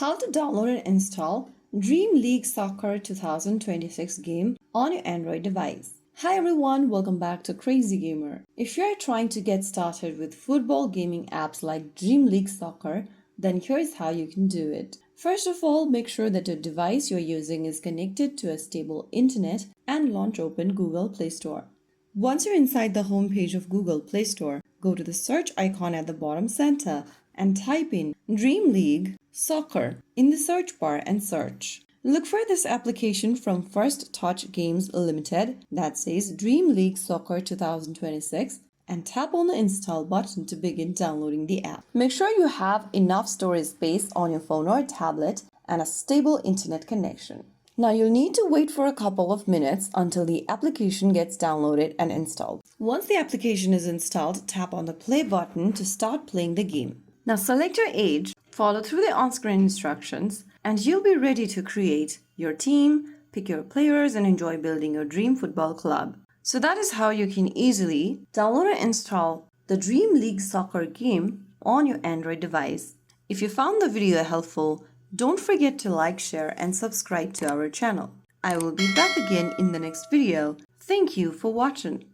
How to download and install Dream League Soccer 2026 game on your Android device. Hi everyone, welcome back to Crazy Gamer. If you're trying to get started with football gaming apps like Dream League Soccer, then here's how you can do it. First of all, make sure that your device you're using is connected to a stable internet and launch open Google Play Store. Once you're inside the home page of Google Play Store, go to the search icon at the bottom center and type in Dream League Soccer in the search bar and search. Look for this application from First Touch Games Limited that says Dream League Soccer 2026 and tap on the install button to begin downloading the app. Make sure you have enough storage space on your phone or tablet and a stable internet connection. Now you'll need to wait for a couple of minutes until the application gets downloaded and installed. Once the application is installed, tap on the play button to start playing the game. Now select your age, follow through the on-screen instructions, and you'll be ready to create your team, pick your players, and enjoy building your dream football club. So that is how you can easily download and install the Dream League Soccer game on your Android device. If you found the video helpful, don't forget to like, share, and subscribe to our channel. I will be back again in the next video. Thank you for watching.